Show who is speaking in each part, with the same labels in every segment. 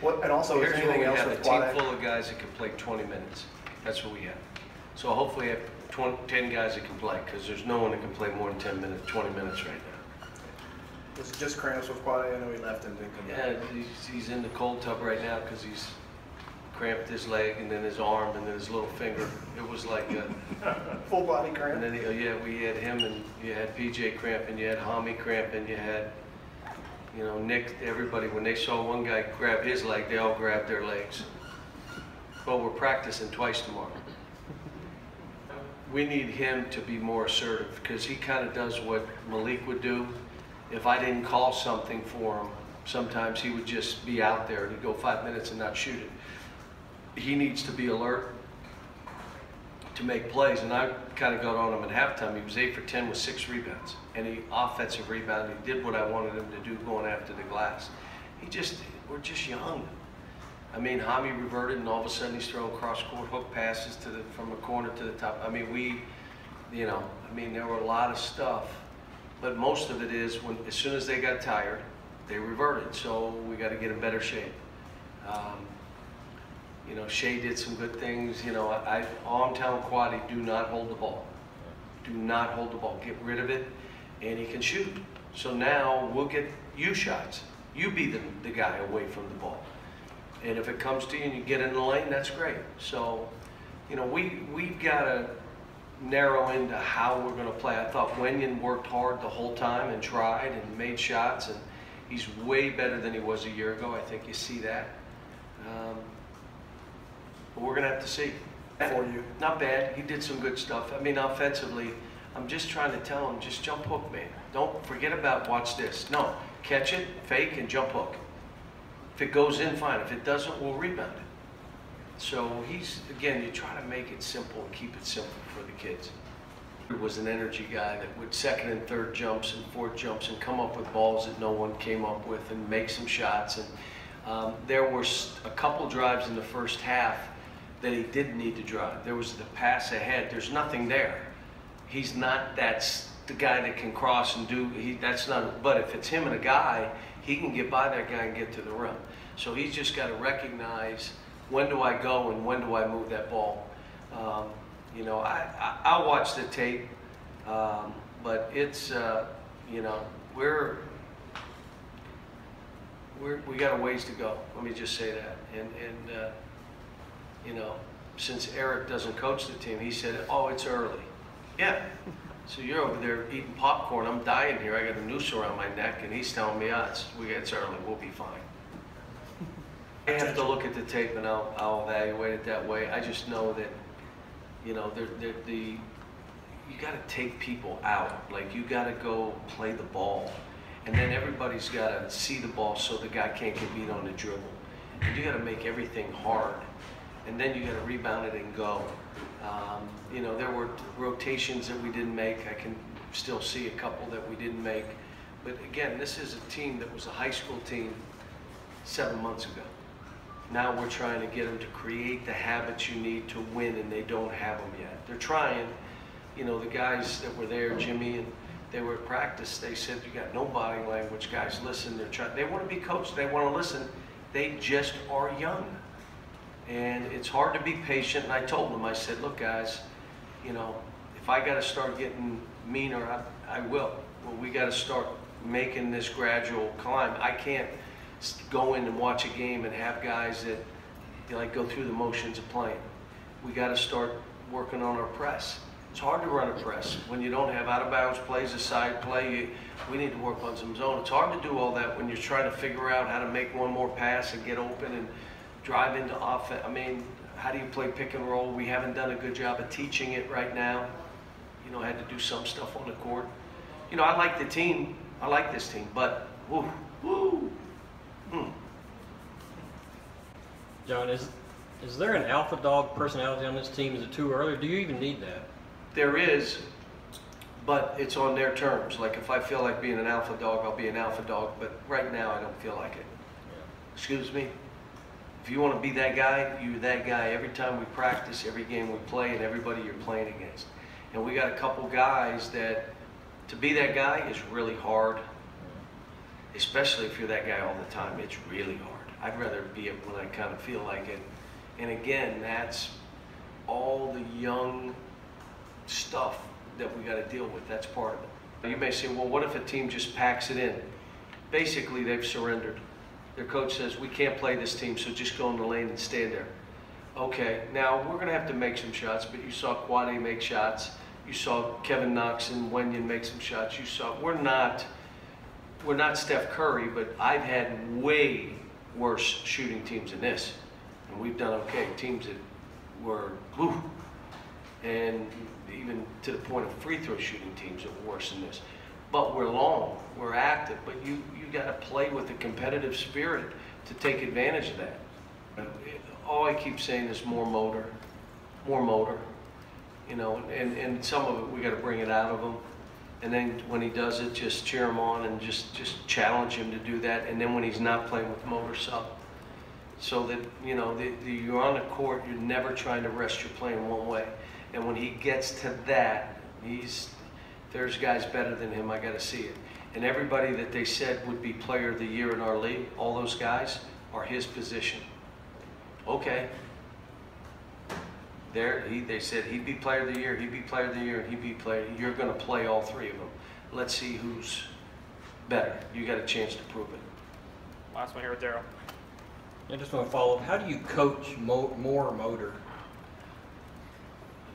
Speaker 1: What, and also, is
Speaker 2: Here's
Speaker 1: anything
Speaker 2: where we
Speaker 1: else
Speaker 2: have a
Speaker 1: with
Speaker 2: team
Speaker 1: quad A?
Speaker 2: full of guys that can play 20 minutes. That's what we have. So hopefully we have 10 guys that can play, because there's no one that can play more than 10 minutes, 20 minutes right now.
Speaker 1: Was it just cramps with quad A? I know he left and didn't come back.
Speaker 2: Yeah, he's in the cold tub right now because he's cramped his leg and then his arm and then his little finger. It was like
Speaker 1: Full body cramp?
Speaker 2: and then yeah, we had him, and you had PJ cramp, and you had Hami cramp, and you had, you know, Nick. Everybody, when they saw one guy grab his leg, they all grabbed their legs. Well, we're practicing twice tomorrow. We need him to be more assertive, because he kind of does what Malik would do. If I didn't call something for him, sometimes he would just be out there and go 5 minutes and not shoot it. He needs to be alert to make plays, and I kind of got on him at halftime. He was 8 for 10 with 6 rebounds, and he offensive rebound. He did what I wanted him to do, going after the glass. We're just young. I mean, Hami reverted, and all of a sudden he's throwing cross-court hook passes from the corner to the top. I mean, there were a lot of stuff, but most of it is as soon as they got tired, they reverted. So we got to get in better shape. You know, Shea did some good things. You know, all I'm telling Quaddy, do not hold the ball. Do not hold the ball. Get rid of it, and he can shoot. So now we'll get you shots. You be the guy away from the ball. And if it comes to you and you get in the lane, that's great. So, you know, we've got to narrow into how we're going to play. I thought Wenyan worked hard the whole time and tried and made shots, and he's way better than he was a year ago. I think you see that. But we're going to have to see.
Speaker 1: For you.
Speaker 2: Not bad. He did some good stuff. I mean, offensively, I'm just trying to tell him, just jump hook, man. Don't forget about watch this. No, catch it, fake, and jump hook. If it goes in, fine. If it doesn't, we'll rebound it. So again, you try to make it simple and keep it simple for the kids. He was an energy guy that would second and third jumps and fourth jumps and come up with balls that no one came up with and make some shots. And there were a couple drives in the first half that he didn't need to drive. There was the pass ahead. There's nothing there. He's not that's the guy that can cross and do. That's not. But if it's him and a guy, he can get by that guy and get to the rim. So he's just got to recognize, when do I go and when do I move that ball. You know, I'll watch the tape, but it's you know, we got a ways to go. Let me just say that. And you know, since Eric doesn't coach the team, he said, "Oh, it's early." Yeah. So you're over there eating popcorn. I'm dying here. I got a noose around my neck, and he's telling me, it's early. We'll be fine." I have to look at the tape, and I'll evaluate it that way. I just know that, you know, you got to take people out. Like, you got to go play the ball, and then everybody's got to see the ball so the guy can't get beat on the dribble. And you got to make everything hard, and then you got to rebound it and go. You know, there were rotations that we didn't make. I can still see a couple that we didn't make. But again, this is a team that was a high school team 7 months ago. Now we're trying to get them to create the habits you need to win, and they don't have them yet. They're trying. You know, the guys that were there, Jimmy, and they were at practice, they said, "You got no body language, guys. Listen." They want to be coached. They want to listen. They just are young. And it's hard to be patient. And I told them, I said, "Look, guys, you know, if I got to start getting meaner, I will. Well, we got to start making this gradual climb. I can't go in and watch a game and have guys that, you know, like, go through the motions of playing. We got to start working on our press. It's hard to run a press when you don't have out-of-bounds plays, a side play. We need to work on some zone. It's hard to do all that when you're trying to figure out how to make one more pass and get open and drive into offense. I mean, how do you play pick and roll? We haven't done a good job of teaching it right now. You know, I had to do some stuff on the court. You know, I like the team. I like this team, but woo.
Speaker 3: John, is there an alpha dog personality on this team? Is it too early? Do you even need that?
Speaker 2: There is, but it's on their terms. Like, if I feel like being an alpha dog, I'll be an alpha dog, but right now I don't feel like it.
Speaker 3: Yeah.
Speaker 2: Excuse me? If you want to be that guy, you're that guy. Every time we practice, every game we play, and everybody you're playing against. And we got a couple guys that, to be that guy is really hard, especially if you're that guy all the time. It's really hard. I'd rather be it when I kind of feel like it. And again, that's all the young stuff that we got to deal with. That's part of it. You may say, well, what if a team just packs it in? Basically, they've surrendered. Their coach says, we can't play this team, so just go in the lane and stand there. Okay, now we're going to have to make some shots, but you saw Quade make shots. You saw Kevin Knox and Wenyan make some shots. You saw, we're not Steph Curry, but I've had way worse shooting teams than this. And we've done okay. Teams that were, whew, and even to the point of free throw shooting teams that were worse than this. But we're long, we're active, but you got to play with a competitive spirit to take advantage of that. All I keep saying is more motor, you know, and some of it we got to bring it out of him. And then when he does it, just cheer him on and just challenge him to do that. And then when he's not playing with motor, so that, you know, you're on the court, you're never trying to rest your playing one way. And when he gets to that, there's guys better than him, I got to see it. And everybody that they said would be player of the year in our league, all those guys are his position. Okay. They said he'd be player of the year, he'd be player of the year, and he'd be player. You're going to play all three of them. Let's see who's better. You got a chance to prove it.
Speaker 4: Last one here with Daryl.
Speaker 3: I just want to follow up. How do you coach more motor?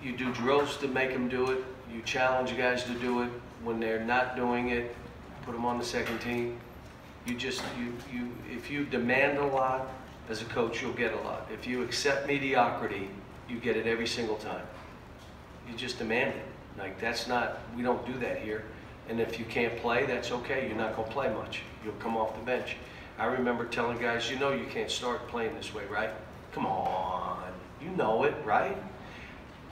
Speaker 2: You do drills to make them do it. You challenge guys to do it. When they're not doing it, put them on the second team. If you demand a lot as a coach, you'll get a lot. If you accept mediocrity, you get it every single time. You just demand it. Like, that's not, we don't do that here. And if you can't play, that's okay. You're not going to play much. You'll come off the bench. I remember telling guys, you know you can't start playing this way, right? Come on. You know it, right?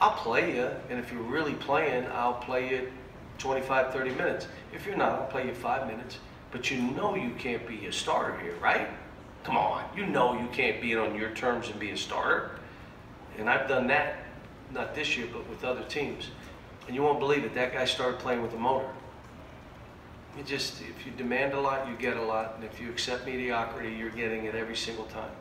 Speaker 2: I'll play you, and if you're really playing, I'll play you 25, 30 minutes. If you're not, I'll play you 5 minutes. But you know you can't be a starter here, right? Come on. You know you can't be it on your terms and be a starter. And I've done that, not this year, but with other teams. And you won't believe it, that guy started playing with a motor. If you demand a lot, you get a lot. And if you accept mediocrity, you're getting it every single time.